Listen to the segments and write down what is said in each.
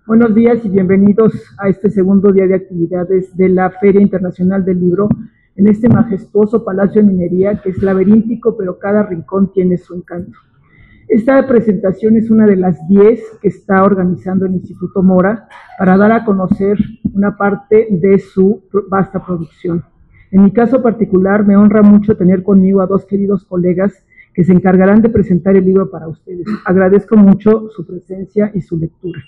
Buenos días y bienvenidos a este segundo día de actividades de la Feria Internacional del Libro en este majestuoso Palacio de Minería que es laberíntico, pero cada rincón tiene su encanto. Esta presentación es una de las 10 que está organizando el Instituto Mora para dar a conocer una parte de su vasta producción. En mi caso particular, me honra mucho tener conmigo a dos queridos colegas que se encargarán de presentar el libro para ustedes. Agradezco mucho su presencia y su lectura.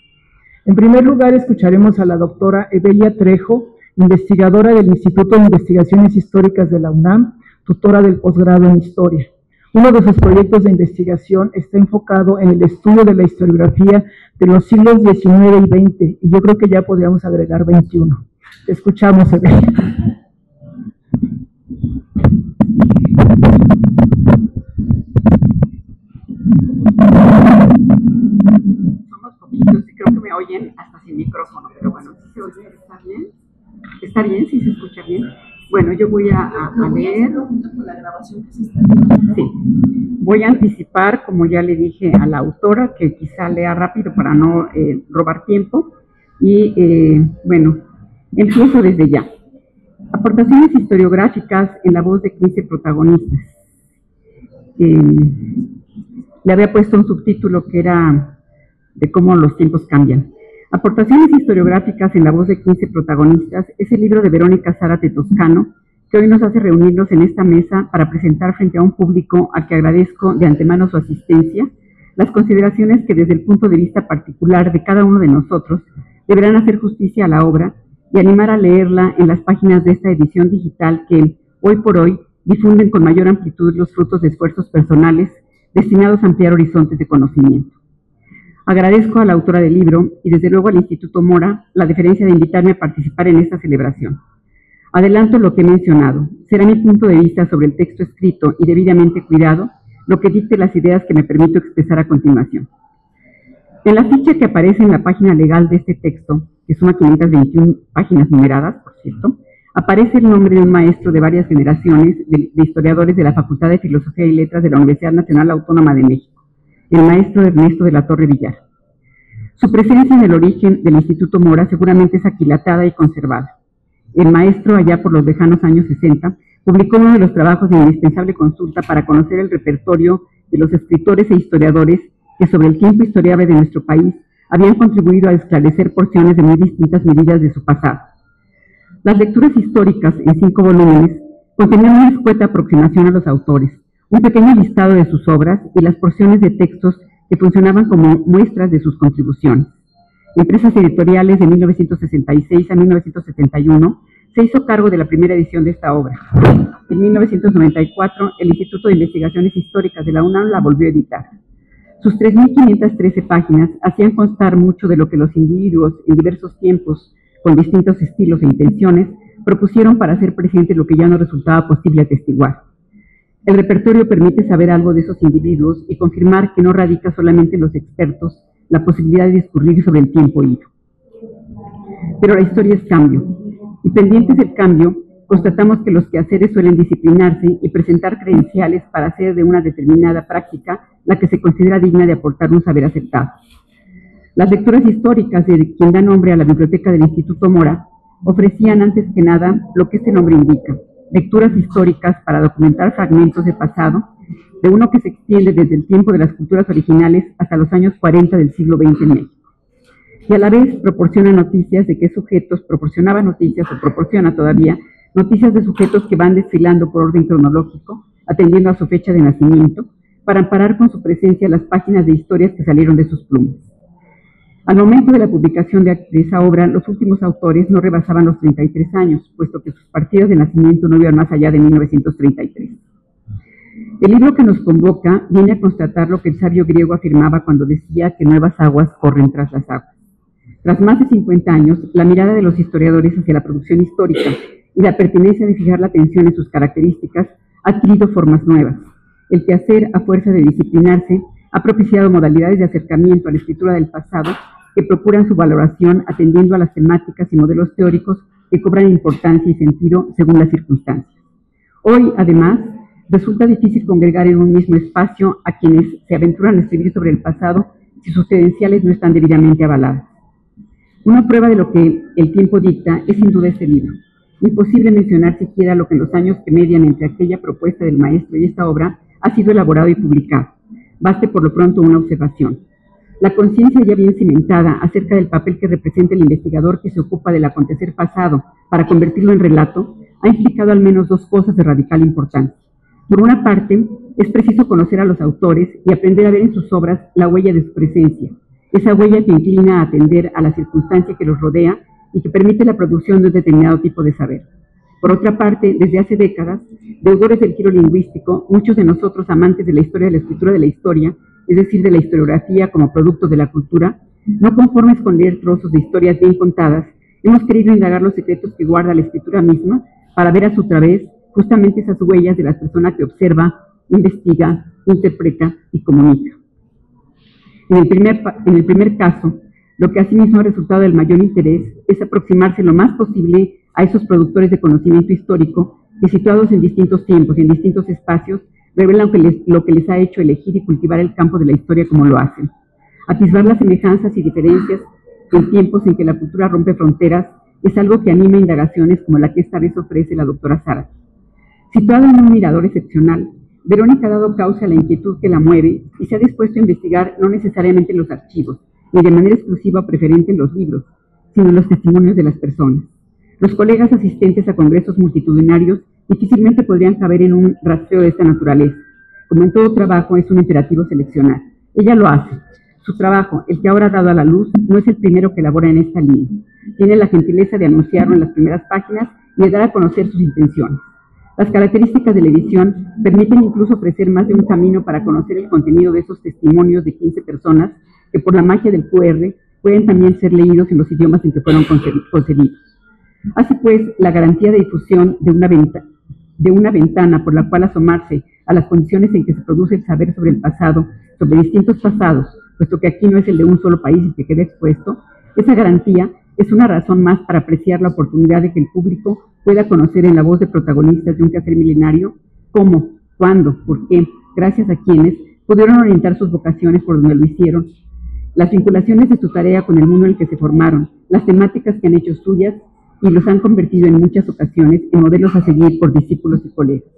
En primer lugar, escucharemos a la doctora Evelia Trejo, investigadora del Instituto de Investigaciones Históricas de la UNAM, tutora del posgrado en Historia. Uno de sus proyectos de investigación está enfocado en el estudio de la historiografía de los siglos XIX y XX, y yo creo que ya podríamos agregar XXI. Te escuchamos, Evelia. Somos poquitos y creo que me oyen hasta sin micrófono, pero bueno, ¿sí se oye? ¿Está bien? ¿Está bien? ¿Sí se escucha bien? Bueno, yo voy a leer. Sí. Voy a anticipar, como ya le dije a la autora, que quizá lea rápido para no robar tiempo. Y bueno, empiezo desde ya. Aportaciones historiográficas en la voz de 15 protagonistas. Le había puesto un subtítulo que era de cómo los tiempos cambian. Aportaciones historiográficas en la voz de 15 protagonistas es el libro de Verónica Zárate Toscano, que hoy nos hace reunirnos en esta mesa para presentar frente a un público al que agradezco de antemano su asistencia, las consideraciones que desde el punto de vista particular de cada uno de nosotros deberán hacer justicia a la obra y animar a leerla en las páginas de esta edición digital que, hoy por hoy, difunden con mayor amplitud los frutos de esfuerzos personales destinados a ampliar horizontes de conocimiento. Agradezco a la autora del libro y desde luego al Instituto Mora la deferencia de invitarme a participar en esta celebración. Adelanto lo que he mencionado. Será mi punto de vista sobre el texto escrito y debidamente cuidado lo que dicte las ideas que me permito expresar a continuación. En la ficha que aparece en la página legal de este texto, que suma 521 páginas numeradas, por cierto, aparece el nombre de un maestro de varias generaciones de historiadores de la Facultad de Filosofía y Letras de la Universidad Nacional Autónoma de México, el maestro Ernesto de la Torre Villar. Su presencia en el origen del Instituto Mora seguramente es aquilatada y conservada. El maestro, allá por los lejanos años 60, publicó uno de los trabajos de indispensable consulta para conocer el repertorio de los escritores e historiadores que sobre el tiempo historiable de nuestro país habían contribuido a esclarecer porciones de muy distintas medidas de su pasado. Las lecturas históricas, en 5 volúmenes, contenían una escueta aproximación a los autores, un pequeño listado de sus obras y las porciones de textos que funcionaban como muestras de sus contribuciones. Empresas Editoriales de 1966 a 1971 se hizo cargo de la primera edición de esta obra. En 1994, el Instituto de Investigaciones Históricas de la UNAM la volvió a editar. Sus 3.513 páginas hacían constar mucho de lo que los individuos en diversos tiempos, con distintos estilos e intenciones, propusieron para hacer presente lo que ya no resultaba posible atestiguar. El repertorio permite saber algo de esos individuos y confirmar que no radica solamente en los expertos la posibilidad de discurrir sobre el tiempo ido. Pero la historia es cambio, y pendientes del cambio, constatamos que los quehaceres suelen disciplinarse y presentar credenciales para hacer de una determinada práctica la que se considera digna de aportar un saber aceptado. Las lecturas históricas de quien da nombre a la biblioteca del Instituto Mora ofrecían antes que nada lo que este nombre indica, lecturas históricas para documentar fragmentos de pasado, de uno que se extiende desde el tiempo de las culturas originales hasta los años 40 del siglo XX en México. Y a la vez proporciona noticias de qué sujetos, proporcionaba noticias o proporciona todavía noticias de sujetos que van desfilando por orden cronológico, atendiendo a su fecha de nacimiento, para amparar con su presencia las páginas de historias que salieron de sus plumas. Al momento de la publicación de esa obra, los últimos autores no rebasaban los 33 años, puesto que sus partidas de nacimiento no iban más allá de 1933. El libro que nos convoca viene a constatar lo que el sabio griego afirmaba cuando decía que nuevas aguas corren tras las aguas. Tras más de 50 años, la mirada de los historiadores hacia la producción histórica y la pertinencia de fijar la atención en sus características ha adquirido formas nuevas. El quehacer, a fuerza de disciplinarse, ha propiciado modalidades de acercamiento a la escritura del pasado que procuran su valoración atendiendo a las temáticas y modelos teóricos que cobran importancia y sentido según las circunstancias. Hoy, además, resulta difícil congregar en un mismo espacio a quienes se aventuran a escribir sobre el pasado si sus credenciales no están debidamente avaladas. Una prueba de lo que el tiempo dicta es sin duda este libro. Imposible mencionar siquiera lo que en los años que median entre aquella propuesta del maestro y esta obra ha sido elaborado y publicado. Baste por lo pronto una observación. La conciencia ya bien cimentada acerca del papel que representa el investigador que se ocupa del acontecer pasado para convertirlo en relato, ha implicado al menos dos cosas de radical importancia. Por una parte, es preciso conocer a los autores y aprender a ver en sus obras la huella de su presencia, esa huella que inclina a atender a la circunstancia que los rodea y que permite la producción de un determinado tipo de saber. Por otra parte, desde hace décadas, deudores del giro lingüístico, muchos de nosotros amantes de la historia de la escritura de la historia, es decir, de la historiografía como producto de la cultura, no conformes con leer trozos de historias bien contadas, hemos querido indagar los secretos que guarda la escritura misma para ver a su través justamente esas huellas de la persona que observa, investiga, interpreta y comunica. En el primer caso, lo que asimismo ha resultado del mayor interés es aproximarse lo más posible a esos productores de conocimiento histórico que, situados en distintos tiempos y en distintos espacios, revelan lo que les ha hecho elegir y cultivar el campo de la historia como lo hacen. Atisbar las semejanzas y diferencias en tiempos en que la cultura rompe fronteras es algo que anima indagaciones como la que esta vez ofrece la doctora Zárate. Situada en un mirador excepcional, Verónica ha dado causa a la inquietud que la mueve y se ha dispuesto a investigar no necesariamente los archivos, ni de manera exclusiva o preferente en los libros, sino en los testimonios de las personas. Los colegas asistentes a congresos multitudinarios difícilmente podrían caber en un rastreo de esta naturaleza. Como en todo trabajo, es un imperativo seleccionar. Ella lo hace. Su trabajo, el que ahora ha dado a la luz, no es el primero que elabora en esta línea. Tiene la gentileza de anunciarlo en las primeras páginas y de dar a conocer sus intenciones. Las características de la edición permiten incluso ofrecer más de un camino para conocer el contenido de esos testimonios de 15 personas que por la magia del QR pueden también ser leídos en los idiomas en que fueron concebidos. Así pues, la garantía de difusión de una ventana por la cual asomarse a las condiciones en que se produce el saber sobre el pasado, sobre distintos pasados, puesto que aquí no es el de un solo país el que queda expuesto, esa garantía es una razón más para apreciar la oportunidad de que el público pueda conocer en la voz de protagonistas de un quehacer milenario cómo, cuándo, por qué, gracias a quienes pudieron orientar sus vocaciones por donde lo hicieron, las vinculaciones de su tarea con el mundo en el que se formaron, las temáticas que han hecho suyas y los han convertido en muchas ocasiones en modelos a seguir por discípulos y colegas.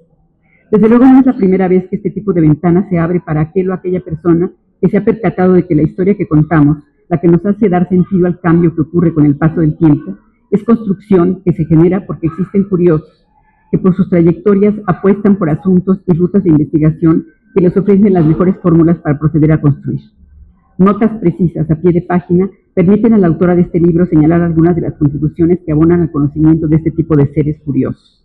Desde luego no es la primera vez que este tipo de ventana se abre para aquel o aquella persona que se ha percatado de que la historia que contamos, la que nos hace dar sentido al cambio que ocurre con el paso del tiempo, es construcción que se genera porque existen curiosos que por sus trayectorias apuestan por asuntos y rutas de investigación que les ofrecen las mejores fórmulas para proceder a construir. Notas precisas a pie de página permiten a la autora de este libro señalar algunas de las contribuciones que abonan al conocimiento de este tipo de seres curiosos.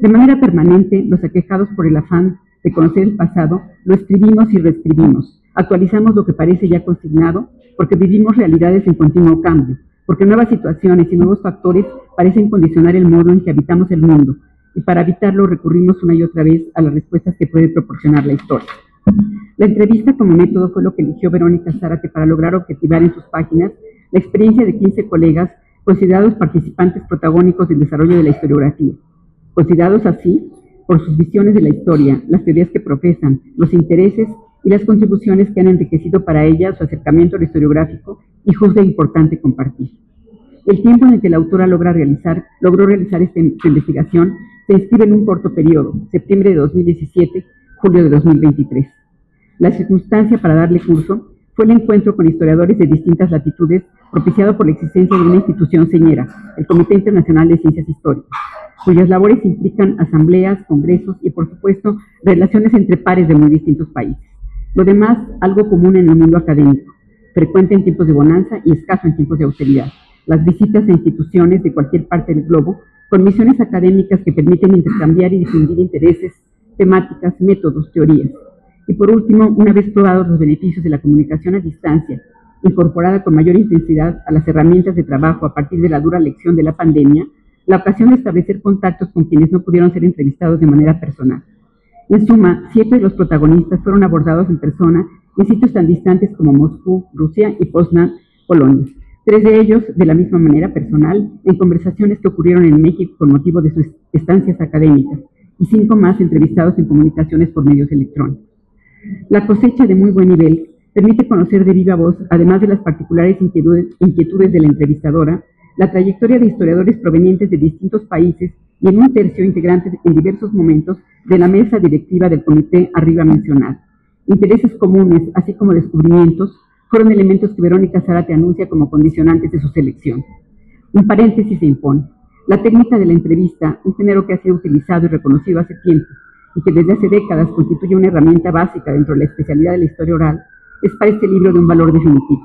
De manera permanente, los aquejados por el afán de conocer el pasado, lo escribimos y reescribimos, actualizamos lo que parece ya consignado, porque vivimos realidades en continuo cambio, porque nuevas situaciones y nuevos factores parecen condicionar el modo en que habitamos el mundo, y para evitarlo recurrimos una y otra vez a las respuestas que puede proporcionar la historia. La entrevista como método fue lo que eligió Verónica Zárate para lograr objetivar en sus páginas la experiencia de 15 colegas considerados participantes protagónicos del desarrollo de la historiografía, considerados así por sus visiones de la historia, las teorías que profesan, los intereses y las contribuciones que han enriquecido para ella su acercamiento a lo historiográfico y juzga importante compartir. El tiempo en el que la autora logró realizar esta investigación se inscribe en un corto periodo, septiembre de 2017, julio de 2023. La circunstancia para darle curso fue el encuentro con historiadores de distintas latitudes propiciado por la existencia de una institución señera, el Comité Internacional de Ciencias Históricas, cuyas labores implican asambleas, congresos y, por supuesto, relaciones entre pares de muy distintos países. Lo demás, algo común en el mundo académico, frecuente en tiempos de bonanza y escaso en tiempos de austeridad. Las visitas a instituciones de cualquier parte del globo, con misiones académicas que permiten intercambiar y difundir intereses, temáticas, métodos, teorías. Y por último, una vez probados los beneficios de la comunicación a distancia, incorporada con mayor intensidad a las herramientas de trabajo a partir de la dura lección de la pandemia, la ocasión de establecer contactos con quienes no pudieron ser entrevistados de manera personal. En suma, 7 de los protagonistas fueron abordados en persona en sitios tan distantes como Moscú, Rusia y Poznan, Polonia. 3 de ellos, de la misma manera personal, en conversaciones que ocurrieron en México con motivo de sus estancias académicas, y 5 más entrevistados en comunicaciones por medios electrónicos. La cosecha de muy buen nivel permite conocer de viva voz, además de las particulares inquietudes de la entrevistadora, la trayectoria de historiadores provenientes de distintos países y en un tercio integrantes en diversos momentos de la mesa directiva del comité arriba mencionado. Intereses comunes, así como descubrimientos, fueron elementos que Verónica Zárate anuncia como condicionantes de su selección. Un paréntesis se impone. La técnica de la entrevista, un género que ha sido utilizado y reconocido hace tiempo y que desde hace décadas constituye una herramienta básica dentro de la especialidad de la historia oral, es para este libro de un valor definitivo.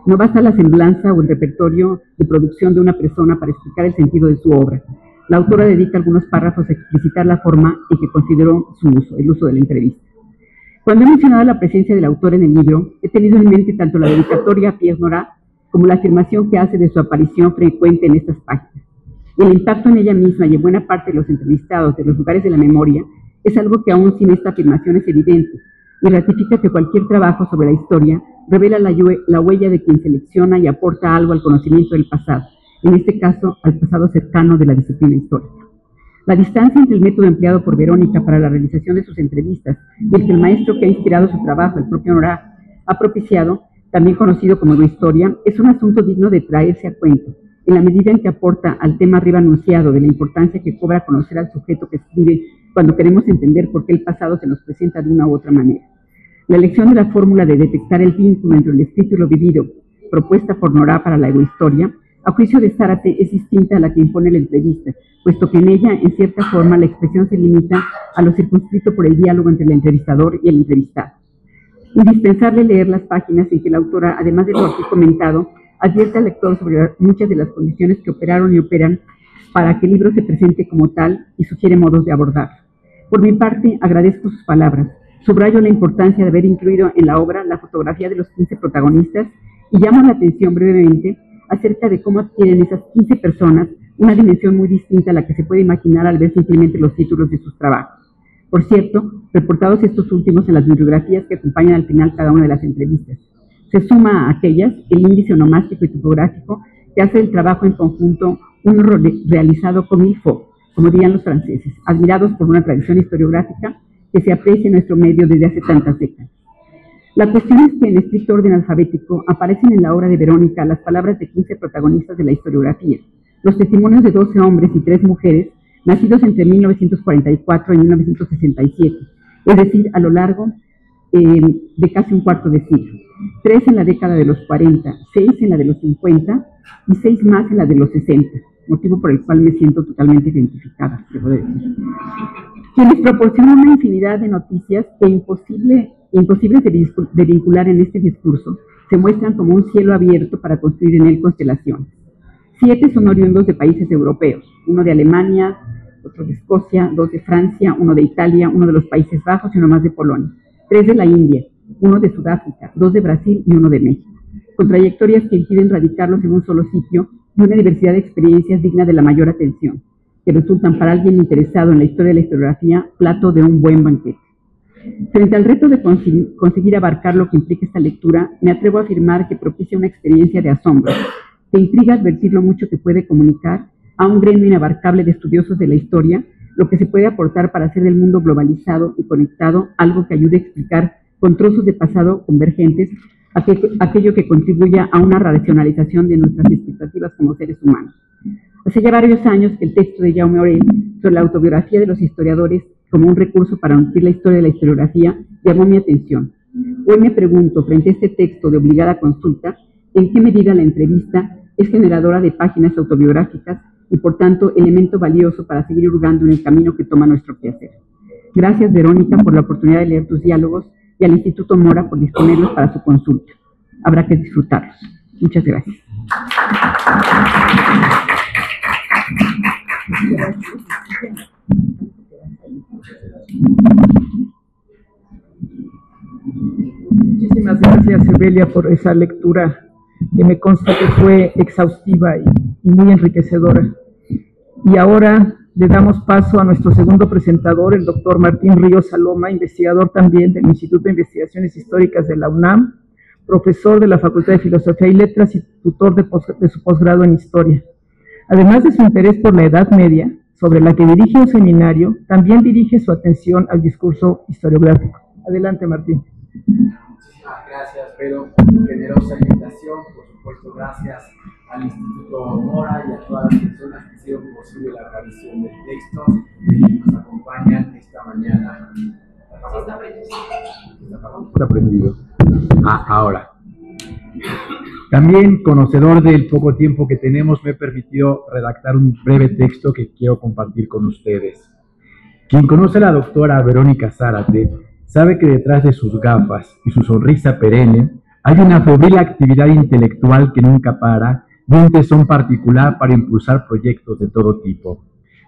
No basta la semblanza o el repertorio de producción de una persona para explicar el sentido de su obra. La autora dedica algunos párrafos a explicitar la forma en que consideró su uso, el uso de la entrevista. Cuando he mencionado la presencia del autor en el libro, he tenido en mente tanto la dedicatoria a Pierre Nora como la afirmación que hace de su aparición frecuente en estas páginas. El impacto en ella misma y en buena parte de los entrevistados de los lugares de la memoria es algo que aún sin esta afirmación es evidente y ratifica que cualquier trabajo sobre la historia revela la huella de quien selecciona y aporta algo al conocimiento del pasado, en este caso al pasado cercano de la disciplina histórica. La distancia entre el método empleado por Verónica para la realización de sus entrevistas y el que el maestro que ha inspirado su trabajo, el propio Nora, ha propiciado, también conocido como Historia, es un asunto digno de traerse a cuento, en la medida en que aporta al tema arriba anunciado de la importancia que cobra conocer al sujeto que escribe cuando queremos entender por qué el pasado se nos presenta de una u otra manera. La elección de la fórmula de detectar el vínculo entre el escrito y lo vivido, propuesta por Nora para la egohistoria, a juicio de Zárate es distinta a la que impone la entrevista, puesto que en ella, en cierta forma, la expresión se limita a lo circunscrito por el diálogo entre el entrevistador y el entrevistado. Indispensable leer las páginas en que la autora, además de lo aquí comentado, advierte al lector sobre muchas de las condiciones que operaron y operan para que el libro se presente como tal y sugiere modos de abordarlo. Por mi parte, agradezco sus palabras. Subrayo la importancia de haber incluido en la obra la fotografía de los 15 protagonistas y llamo la atención brevemente acerca de cómo adquieren esas 15 personas una dimensión muy distinta a la que se puede imaginar al ver simplemente los títulos de sus trabajos. Por cierto, reportados estos últimos en las bibliografías que acompañan al final cada una de las entrevistas. Se suma a aquellas el índice onomástico y tipográfico que hace el trabajo en conjunto uno realizado con il faut, como dirían los franceses, admirados por una tradición historiográfica que se aprecia en nuestro medio desde hace tantas décadas. La cuestión es que en estricto orden alfabético aparecen en la obra de Verónica las palabras de 15 protagonistas de la historiografía, los testimonios de 12 hombres y 3 mujeres nacidos entre 1944 y 1967, es decir, a lo largo de casi un cuarto de siglo. 3 en la década de los 40, 6 en la de los 50 y 6 más en la de los 60, motivo por el cual me siento totalmente identificada, debo decir. Quienes proporcionan una infinidad de noticias que imposibles de vincular en este discurso, se muestran como un cielo abierto para construir en él constelaciones. 7 son oriundos de países europeos, uno de Alemania, otro de Escocia, 2 de Francia, 1 de Italia, 1 de los Países Bajos y 1 más de Polonia, 3 de la India, 1 de Sudáfrica, 2 de Brasil y 1 de México, con trayectorias que impiden radicarlos en un solo sitio y una diversidad de experiencias digna de la mayor atención, que resultan para alguien interesado en la historia de la historiografía plato de un buen banquete. Frente al reto de conseguir abarcar lo que implica esta lectura, me atrevo a afirmar que propicia una experiencia de asombro, que intriga advertir lo mucho que puede comunicar a un gremio inabarcable de estudiosos de la historia, lo que se puede aportar para hacer del mundo globalizado y conectado algo que ayude a explicar con trozos de pasado convergentes aquello que contribuya a una racionalización de nuestras expectativas como seres humanos. Hace ya varios años que el texto de Jaume Orell sobre la autobiografía de los historiadores como un recurso para nutrir la historia de la historiografía llamó mi atención. Hoy me pregunto, frente a este texto de obligada consulta, en qué medida la entrevista es generadora de páginas autobiográficas y, por tanto, elemento valioso para seguir hurgando en el camino que toma nuestro quehacer. Gracias, Verónica, por la oportunidad de leer tus diálogos y al Instituto Mora por disponerlos para su consulta. Habrá que disfrutarlos. Muchas gracias. Muchísimas gracias, Evelia, por esa lectura que me consta que fue exhaustiva y muy enriquecedora. Y ahora le damos paso a nuestro segundo presentador, el doctor Martín Ríos Saloma, investigador también del Instituto de Investigaciones Históricas de la UNAM, profesor de la Facultad de Filosofía y Letras y tutor de su posgrado en Historia. Además de su interés por la Edad Media, sobre la que dirige un seminario, también dirige su atención al discurso historiográfico. Adelante, Martín. Muchísimas gracias, pero generosa invitación. Por supuesto, gracias al Instituto Mora y a todas las personas que hicieron posible la revisión del texto y nos acompañan esta mañana. Está prendido. Ahora. También, conocedor del poco tiempo que tenemos, me he permitido redactar un breve texto que quiero compartir con ustedes. Quien conoce a la doctora Verónica Zárate sabe que detrás de sus gafas y su sonrisa perenne hay una febril actividad intelectual que nunca para y un tesón particular para impulsar proyectos de todo tipo.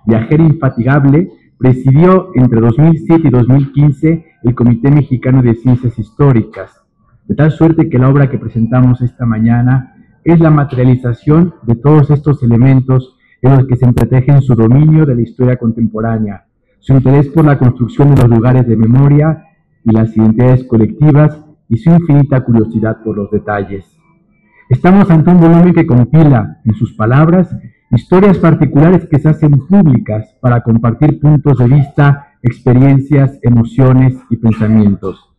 Viajera infatigable, presidió entre 2007 y 2015 el Comité Mexicano de Ciencias Históricas, de tal suerte que la obra que presentamos esta mañana es la materialización de todos estos elementos en los que se entretejen su dominio de la historia contemporánea, su interés por la construcción de los lugares de memoria y las identidades colectivas y su infinita curiosidad por los detalles. Estamos ante un volumen que compila, en sus palabras, historias particulares que se hacen públicas para compartir puntos de vista, experiencias, emociones y pensamientos.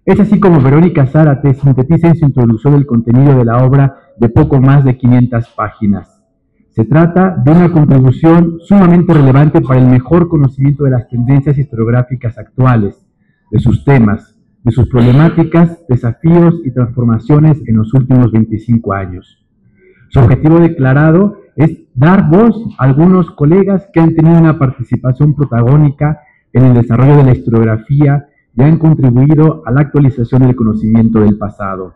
Es así como Verónica Zárate sintetiza en su introducción el contenido de la obra de poco más de 500 páginas. Se trata de una contribución sumamente relevante para el mejor conocimiento de las tendencias historiográficas actuales, de sus temas, de sus problemáticas, desafíos y transformaciones en los últimos 25 años. Su objetivo declarado es dar voz a algunos colegas que han tenido una participación protagónica en el desarrollo de la historiografía y han contribuido a la actualización del conocimiento del pasado.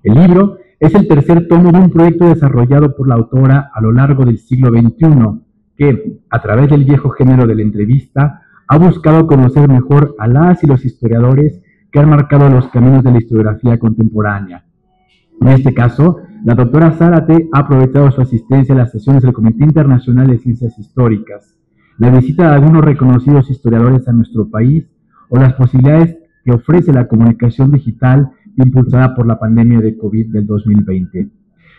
El libro es el tercer tomo de un proyecto desarrollado por la autora a lo largo del siglo XXI, que, a través del viejo género de la entrevista, ha buscado conocer mejor a las y los historiadores que han marcado los caminos de la historiografía contemporánea. En este caso, la doctora Zárate ha aprovechado su asistencia a las sesiones del Comité Internacional de Ciencias Históricas, la visita de algunos reconocidos historiadores a nuestro país o las posibilidades que ofrece la comunicación digital impulsada por la pandemia de COVID del 2020.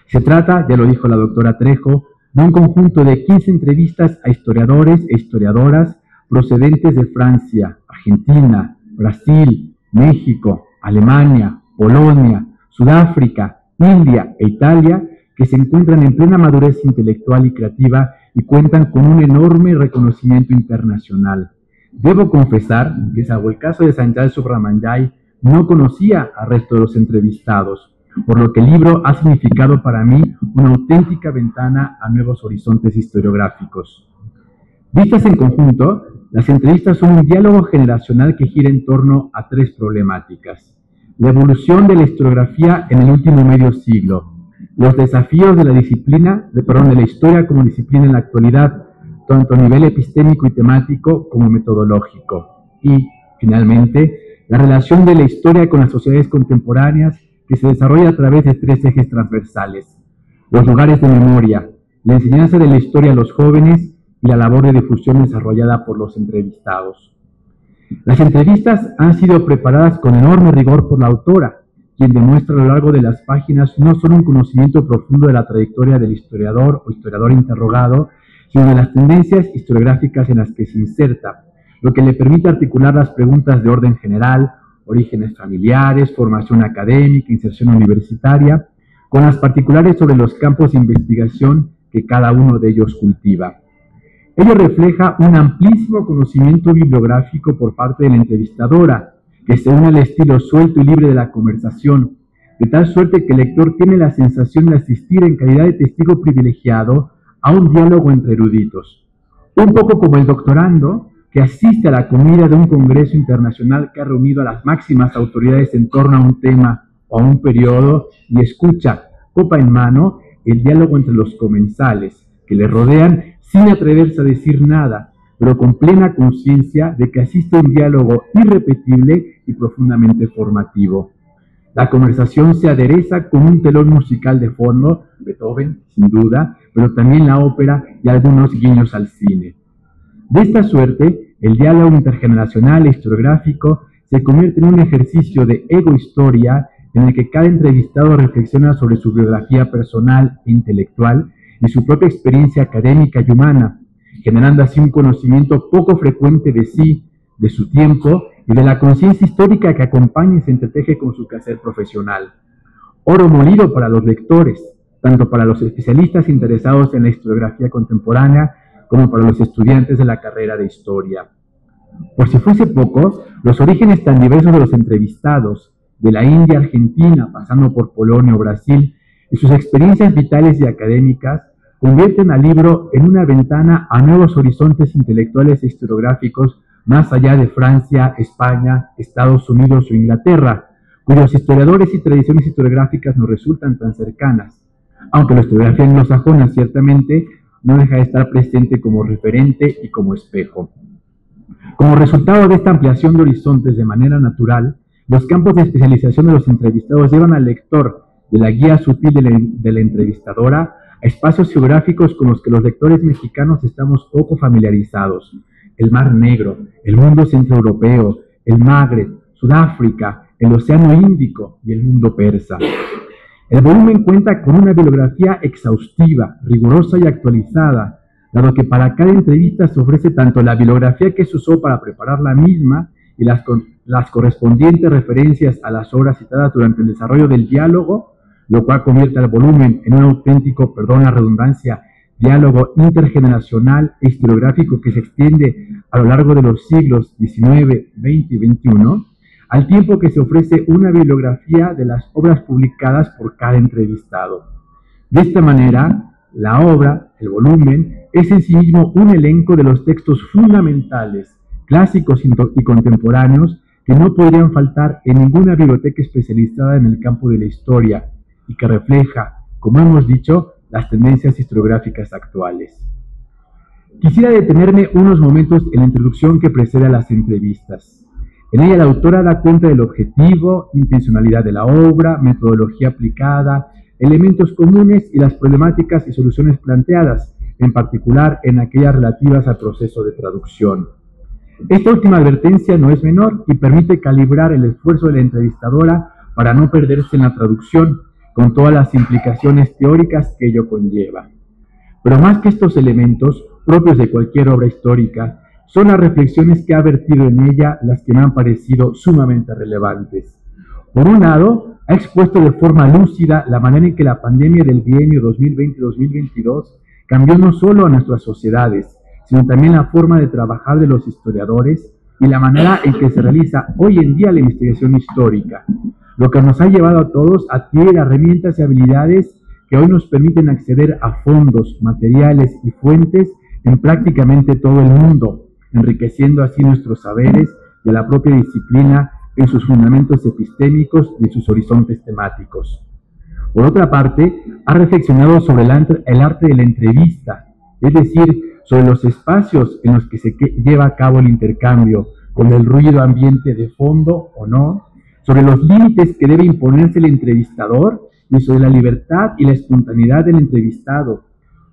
Se trata, ya lo dijo la doctora Trejo, de un conjunto de 15 entrevistas a historiadores e historiadoras procedentes de Francia, Argentina, Brasil, México, Alemania, Polonia, Sudáfrica, India e Italia, que se encuentran en plena madurez intelectual y creativa y cuentan con un enorme reconocimiento internacional. Debo confesar que, salvo el caso de Sanjay Subramanjay, no conocía al resto de los entrevistados, por lo que el libro ha significado para mí una auténtica ventana a nuevos horizontes historiográficos. Vistas en conjunto, las entrevistas son un diálogo generacional que gira en torno a tres problemáticas: la evolución de la historiografía en el último medio siglo, los desafíos de la de la historia como disciplina en la actualidad, tanto a nivel epistémico y temático como metodológico, y, finalmente, la relación de la historia con las sociedades contemporáneas que se desarrolla a través de tres ejes transversales: los lugares de memoria, la enseñanza de la historia a los jóvenes y la labor de difusión desarrollada por los entrevistados. Las entrevistas han sido preparadas con enorme rigor por la autora, quien demuestra a lo largo de las páginas no solo un conocimiento profundo de la trayectoria del historiador o historiador interrogado, sino de las tendencias historiográficas en las que se inserta, lo que le permite articular las preguntas de orden general, orígenes familiares, formación académica, inserción universitaria, con las particulares sobre los campos de investigación que cada uno de ellos cultiva. Ello refleja un amplísimo conocimiento bibliográfico por parte de la entrevistadora, que se une al estilo suelto y libre de la conversación, de tal suerte que el lector tiene la sensación de asistir en calidad de testigo privilegiado a un diálogo entre eruditos, un poco como el doctorando que asiste a la comida de un congreso internacional que ha reunido a las máximas autoridades en torno a un tema o a un periodo y escucha, copa en mano, el diálogo entre los comensales que le rodean sin atreverse a decir nada, pero con plena conciencia de que asiste a un diálogo irrepetible y profundamente formativo. La conversación se adereza con un telón musical de fondo, Beethoven, sin duda, pero también la ópera y algunos guiños al cine. De esta suerte, el diálogo intergeneracional e historiográfico se convierte en un ejercicio de ego-historia en el que cada entrevistado reflexiona sobre su biografía personal e intelectual y su propia experiencia académica y humana, generando así un conocimiento poco frecuente de sí, de su tiempo y de la conciencia histórica que acompaña y se entreteje con su quehacer profesional. Oro molido para los lectores, tanto para los especialistas interesados en la historiografía contemporánea como para los estudiantes de la carrera de historia. Por si fuese poco, los orígenes tan diversos de los entrevistados, de la India a Argentina, pasando por Polonia o Brasil, y sus experiencias vitales y académicas, convierten al libro en una ventana a nuevos horizontes intelectuales e historiográficos más allá de Francia, España, Estados Unidos o Inglaterra, cuyos historiadores y tradiciones historiográficas nos resultan tan cercanas, aunque la historiografía anglosajona ciertamente no deja de estar presente como referente y como espejo. Como resultado de esta ampliación de horizontes de manera natural, los campos de especialización de los entrevistados llevan al lector de la guía sutil de la entrevistadora a espacios geográficos con los que los lectores mexicanos estamos poco familiarizados: el Mar Negro, el mundo centroeuropeo, el Magreb, Sudáfrica, el Océano Índico y el mundo persa. El volumen cuenta con una bibliografía exhaustiva, rigurosa y actualizada, dado que para cada entrevista se ofrece tanto la bibliografía que se usó para preparar la misma y las correspondientes referencias a las obras citadas durante el desarrollo del diálogo, lo cual convierte al volumen en un auténtico, perdón la redundancia, diálogo intergeneracional e historiográfico que se extiende a lo largo de los siglos XIX, XX y XXI, al tiempo que se ofrece una bibliografía de las obras publicadas por cada entrevistado. De esta manera, la obra, el volumen, es en sí mismo un elenco de los textos fundamentales, clásicos y contemporáneos que no podrían faltar en ninguna biblioteca especializada en el campo de la historia y que refleja, como hemos dicho, las tendencias historiográficas actuales. Quisiera detenerme unos momentos en la introducción que precede a las entrevistas. En ella la autora da cuenta del objetivo, intencionalidad de la obra, metodología aplicada, elementos comunes y las problemáticas y soluciones planteadas, en particular en aquellas relativas al proceso de traducción. Esta última advertencia no es menor y permite calibrar el esfuerzo de la entrevistadora para no perderse en la traducción, con todas las implicaciones teóricas que ello conlleva. Pero más que estos elementos, propios de cualquier obra histórica, son las reflexiones que ha vertido en ella las que me han parecido sumamente relevantes. Por un lado, ha expuesto de forma lúcida la manera en que la pandemia del bienio 2020-2022 cambió no solo a nuestras sociedades, sino también la forma de trabajar de los historiadores y la manera en que se realiza hoy en día la investigación histórica, lo que nos ha llevado a todos a adquirir herramientas y habilidades que hoy nos permiten acceder a fondos, materiales y fuentes en prácticamente todo el mundo, enriqueciendo así nuestros saberes y a la propia disciplina en sus fundamentos epistémicos y en sus horizontes temáticos. Por otra parte, ha reflexionado sobre el arte de la entrevista, es decir, sobre los espacios en los que se lleva a cabo el intercambio, con el ruido ambiente de fondo o no, sobre los límites que debe imponerse el entrevistador y sobre la libertad y la espontaneidad del entrevistado,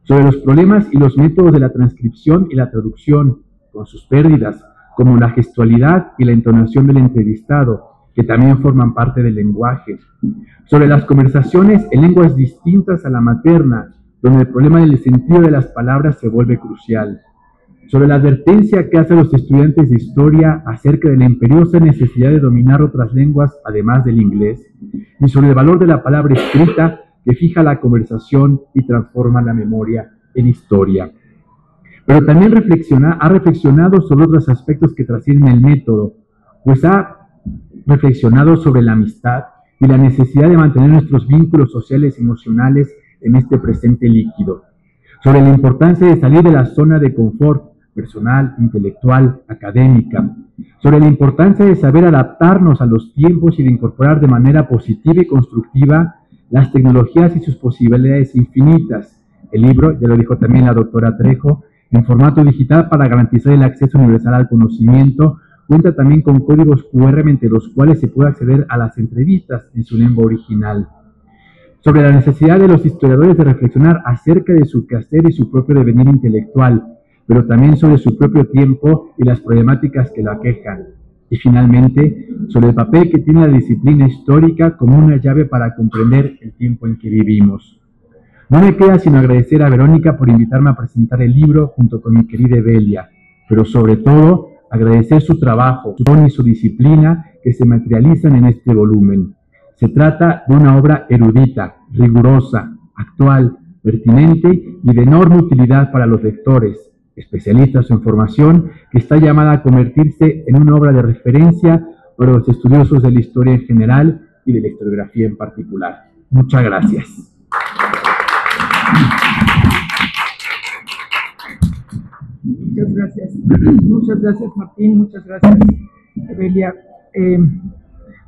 sobre los problemas y los métodos de la transcripción y la traducción, con sus pérdidas, como la gestualidad y la entonación del entrevistado, que también forman parte del lenguaje, sobre las conversaciones en lenguas distintas a la materna, donde el problema del sentido de las palabras se vuelve crucial, sobre la advertencia que hace a los estudiantes de historia acerca de la imperiosa necesidad de dominar otras lenguas además del inglés, y sobre el valor de la palabra escrita que fija la conversación y transforma la memoria en historia. Pero también ha reflexionado sobre otros aspectos que trascienden el método, pues ha reflexionado sobre la amistad y la necesidad de mantener nuestros vínculos sociales y emocionales en este presente líquido, sobre la importancia de salir de la zona de confort personal, intelectual, académica, sobre la importancia de saber adaptarnos a los tiempos y de incorporar de manera positiva y constructiva las tecnologías y sus posibilidades infinitas. El libro, ya lo dijo también la doctora Trejo, en formato digital para garantizar el acceso universal al conocimiento, cuenta también con códigos QR mediante los cuales se puede acceder a las entrevistas en su lengua original. Sobre la necesidad de los historiadores de reflexionar acerca de su quehacer y su propio devenir intelectual, pero también sobre su propio tiempo y las problemáticas que lo aquejan. Y finalmente, sobre el papel que tiene la disciplina histórica como una llave para comprender el tiempo en que vivimos. No me queda sino agradecer a Verónica por invitarme a presentar el libro junto con mi querida Evelia, pero sobre todo agradecer su trabajo, su don y su disciplina que se materializan en este volumen. Se trata de una obra erudita, rigurosa, actual, pertinente y de enorme utilidad para los lectores, especialistas en formación, que está llamada a convertirse en una obra de referencia para los estudiosos de la historia en general y de la historiografía en particular. Muchas gracias. Muchas gracias Martín, muchas gracias Evelia,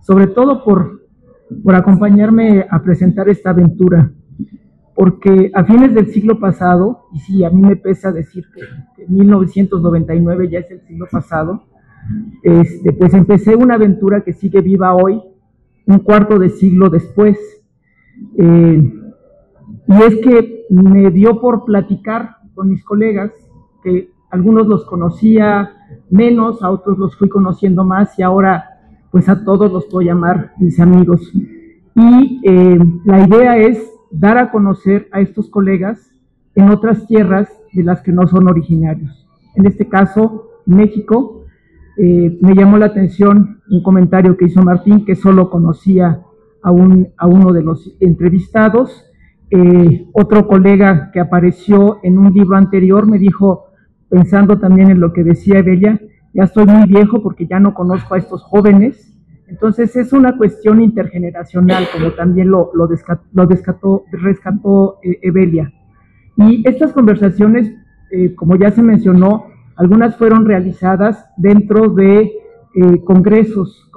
sobre todo por acompañarme a presentar esta aventura, porque a fines del siglo pasado, y sí, a mí me pesa decir que 1999 ya es el siglo pasado, pues empecé una aventura que sigue viva hoy, un cuarto de siglo después, y es que me dio por platicar con mis colegas, que algunos los conocía menos, a otros los fui conociendo más, y ahora pues a todos los puedo llamar mis amigos. Y la idea es dar a conocer a estos colegas en otras tierras de las que no son originarios. En este caso, México. Me llamó la atención un comentario que hizo Martín, que solo conocía a uno de los entrevistados. Otro colega que apareció en un libro anterior me dijo, pensando también en lo que decía Evelia, ya estoy muy viejo porque ya no conozco a estos jóvenes. Entonces es una cuestión intergeneracional, como también lo rescató Evelia. Y estas conversaciones, como ya se mencionó, algunas fueron realizadas dentro de congresos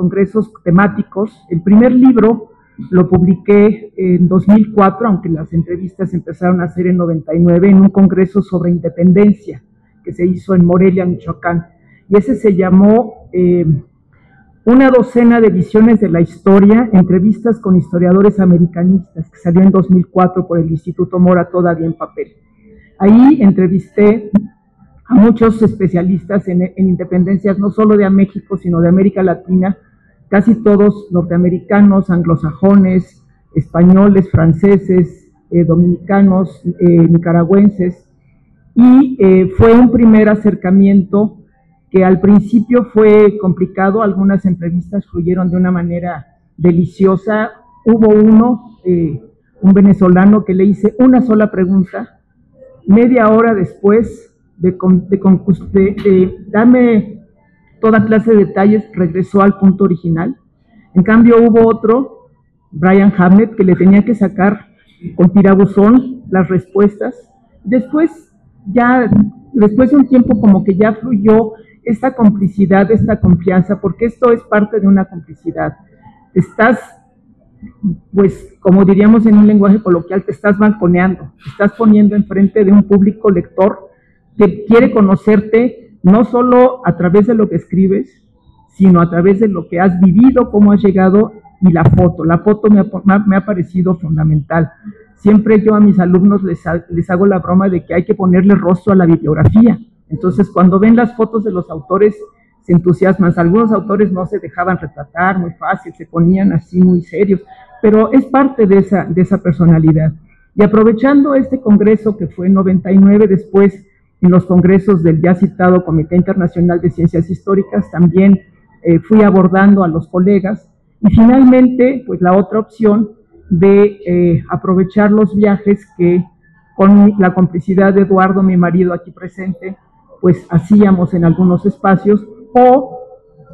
temáticos. El primer libro lo publiqué en 2004, aunque las entrevistas empezaron a hacer en 99, en un congreso sobre independencia que se hizo en Morelia, Michoacán. Y ese se llamó Una docena de visiones de la historia, entrevistas con historiadores americanistas, que salió en 2004 por el Instituto Mora, todavía en papel. Ahí entrevisté a muchos especialistas en independencias, no solo de México, sino de América Latina, casi todos norteamericanos, anglosajones, españoles, franceses, dominicanos, nicaragüenses, y fue un primer acercamiento que al principio fue complicado. Algunas entrevistas fluyeron de una manera deliciosa. Hubo un venezolano que le hice una sola pregunta, media hora después de darme toda clase de detalles, regresó al punto original. En cambio hubo otro, Brian Hamlet, que le tenía que sacar con tirabuzón las respuestas. Después de un tiempo, como que ya fluyó esta complicidad, esta confianza, porque esto es parte de una complicidad. Estás, pues, como diríamos en un lenguaje coloquial, te estás balconeando, te estás poniendo enfrente de un público lector que quiere conocerte no solo a través de lo que escribes, sino a través de lo que has vivido, cómo has llegado, y la foto. La foto me ha parecido fundamental. Siempre yo a mis alumnos les hago la broma de que hay que ponerle rostro a la bibliografía. Entonces, cuando ven las fotos de los autores, se entusiasman. Algunos autores no se dejaban retratar muy fácil, se ponían así muy serios, pero es parte de esa personalidad. Y aprovechando este congreso que fue en 99, después en los congresos del ya citado Comité Internacional de Ciencias Históricas, también fui abordando a los colegas. Y finalmente, pues la otra opción de aprovechar los viajes que con la complicidad de Eduardo, mi marido aquí presente, pues hacíamos en algunos espacios, o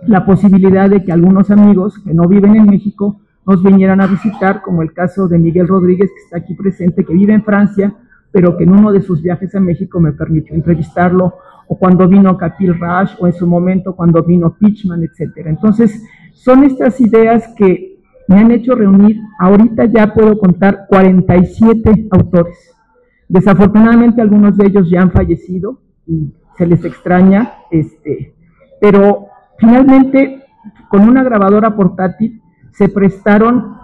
la posibilidad de que algunos amigos que no viven en México nos vinieran a visitar, como el caso de Miguel Rodríguez, que está aquí presente, que vive en Francia, pero que en uno de sus viajes a México me permitió entrevistarlo, o cuando vino Kapil Raj, o en su momento cuando vino Pichman, etcétera. Entonces, son estas ideas que me han hecho reunir. Ahorita ya puedo contar 47 autores. Desafortunadamente algunos de ellos ya han fallecido y se les extraña, pero finalmente con una grabadora portátil se prestaron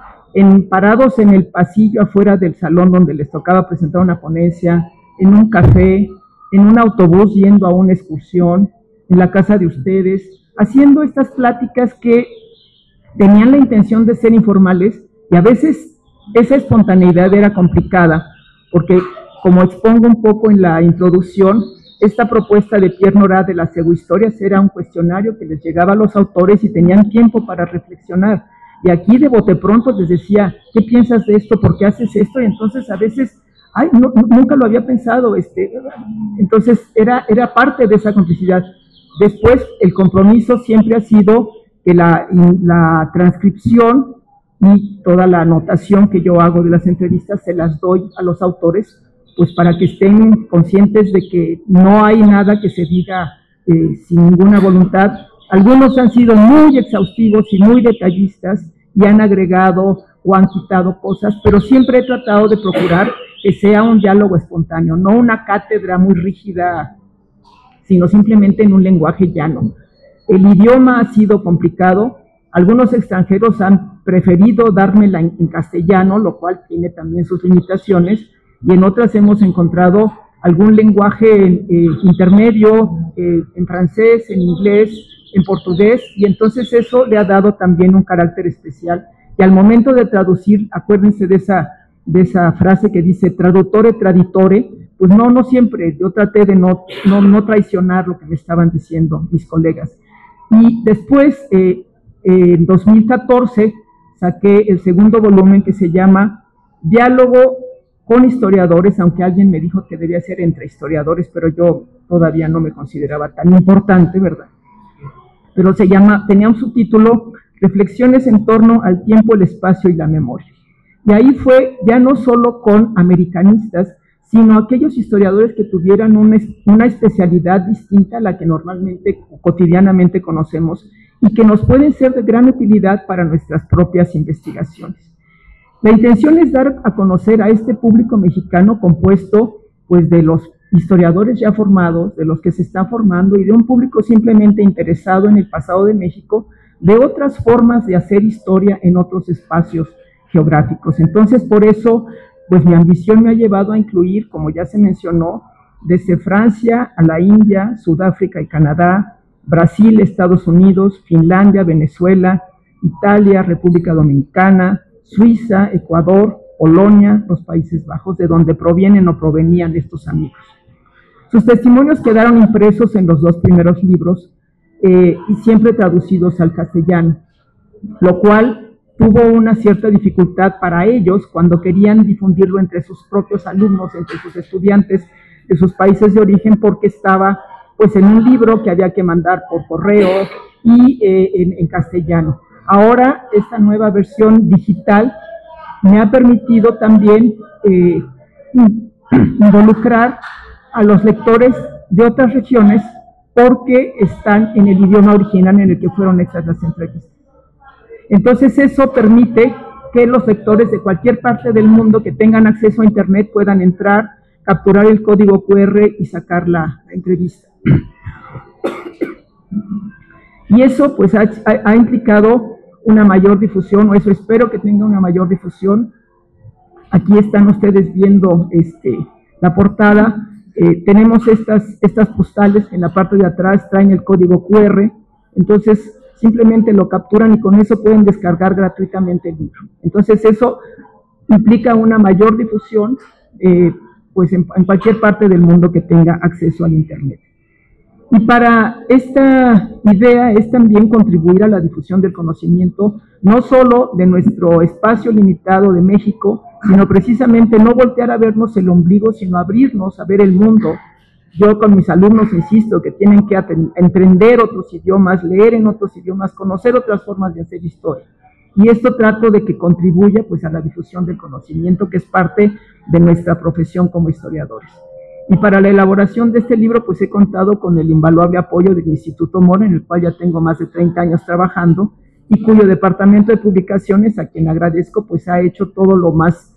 parados en el pasillo afuera del salón donde les tocaba presentar una ponencia, en un café, en un autobús yendo a una excursión, en la casa de ustedes, haciendo estas pláticas que tenían la intención de ser informales, y a veces esa espontaneidad era complicada, porque como expongo un poco en la introducción, esta propuesta de Pierre Nora de las pseudohistorias era un cuestionario que les llegaba a los autores y tenían tiempo para reflexionar. Y aquí de bote pronto les decía, ¿qué piensas de esto? ¿Por qué haces esto? Y entonces a veces, ay, no, nunca lo había pensado. Entonces era parte de esa complicidad. Después el compromiso siempre ha sido que la transcripción y toda la anotación que yo hago de las entrevistas se las doy a los autores, pues para que estén conscientes de que no hay nada que se diga sin ninguna voluntad. Algunos han sido muy exhaustivos y muy detallistas y han agregado o han quitado cosas, pero siempre he tratado de procurar que sea un diálogo espontáneo, no una cátedra muy rígida, sino simplemente en un lenguaje llano. El idioma ha sido complicado. Algunos extranjeros han preferido dármela en castellano, lo cual tiene también sus limitaciones, y en otras hemos encontrado algún lenguaje intermedio, en francés, en inglés, en portugués, y entonces eso le ha dado también un carácter especial. Y al momento de traducir, acuérdense de esa frase que dice traduttore traditore, pues no siempre, yo traté de no traicionar lo que me estaban diciendo mis colegas. Y después, en 2014, saqué el segundo volumen que se llama Diálogo con historiadores, aunque alguien me dijo que debía ser entre historiadores, pero yo todavía no me consideraba tan importante, ¿verdad? Pero tenía un subtítulo, Reflexiones en torno al tiempo, el espacio y la memoria. Y ahí fue ya no solo con americanistas, sino aquellos historiadores que tuvieran una especialidad distinta a la que normalmente o cotidianamente conocemos y que nos pueden ser de gran utilidad para nuestras propias investigaciones. La intención es dar a conocer a este público mexicano compuesto pues de los historiadores ya formados, de los que se están formando y de un público simplemente interesado en el pasado de México, de otras formas de hacer historia en otros espacios geográficos. Entonces, por eso, pues mi ambición me ha llevado a incluir, como ya se mencionó, desde Francia a la India, Sudáfrica y Canadá, Brasil, Estados Unidos, Finlandia, Venezuela, Italia, República Dominicana, Suiza, Ecuador, Polonia, los Países Bajos, de donde provienen o provenían estos amigos. Sus testimonios quedaron impresos en los 2 primeros libros y siempre traducidos al castellano, lo cual tuvo una cierta dificultad para ellos cuando querían difundirlo entre sus propios alumnos, entre sus estudiantes de sus países de origen, porque estaba pues en un libro que había que mandar por correo y en castellano. Ahora esta nueva versión digital me ha permitido también involucrar a los lectores de otras regiones porque están en el idioma original en el que fueron hechas las entrevistas. Entonces eso permite que los lectores de cualquier parte del mundo que tengan acceso a internet puedan entrar, capturar el código QR y sacar la entrevista. Y eso pues ha implicado una mayor difusión, o eso espero que tenga una mayor difusión. Aquí están ustedes viendo la portada. Tenemos estas postales que en la parte de atrás traen el código QR, entonces simplemente lo capturan y con eso pueden descargar gratuitamente el libro. Entonces eso implica una mayor difusión pues en cualquier parte del mundo que tenga acceso al internet. Y para esta idea es también contribuir a la difusión del conocimiento, no solo de nuestro espacio limitado de México, sino precisamente no voltear a vernos el ombligo, sino abrirnos a ver el mundo. Yo con mis alumnos insisto que tienen que entender otros idiomas, leer en otros idiomas, conocer otras formas de hacer historia. Y esto trato de que contribuya pues a la difusión del conocimiento, que es parte de nuestra profesión como historiadores. Y para la elaboración de este libro pues he contado con el invaluable apoyo del Instituto Mora, en el cual ya tengo más de 30 años trabajando, y cuyo departamento de publicaciones, a quien agradezco, pues ha hecho todo lo más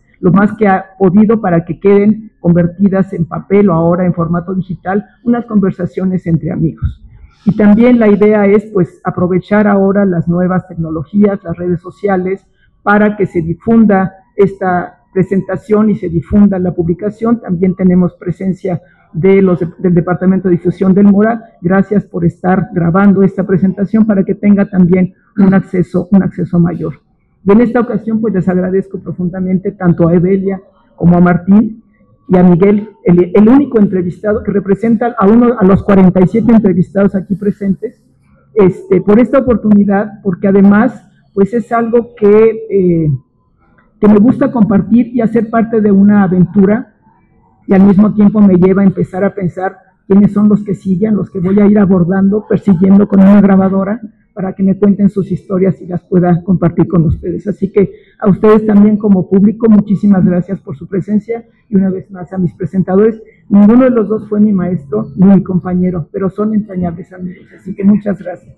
que ha podido para que queden convertidas en papel o ahora en formato digital unas conversaciones entre amigos. Y también la idea es pues aprovechar ahora las nuevas tecnologías, las redes sociales, para que se difunda esta presentación y se difunda la publicación. También tenemos presencia del Departamento de Difusión del Mora. Gracias por estar grabando esta presentación para que tenga también un acceso mayor. Y en esta ocasión pues les agradezco profundamente tanto a Evelia como a Martín y a Miguel, el único entrevistado que representa a los 47 entrevistados aquí presentes, por esta oportunidad, porque además pues es algo que me gusta compartir y hacer parte de una aventura, y al mismo tiempo me lleva a empezar a pensar quiénes son los que siguen, los que voy a ir abordando, persiguiendo con una grabadora, para que me cuenten sus historias y las pueda compartir con ustedes. Así que a ustedes también como público, muchísimas gracias por su presencia, y una vez más a mis presentadores. Ninguno de los dos fue mi maestro ni mi compañero, pero son entrañables amigos, así que muchas gracias.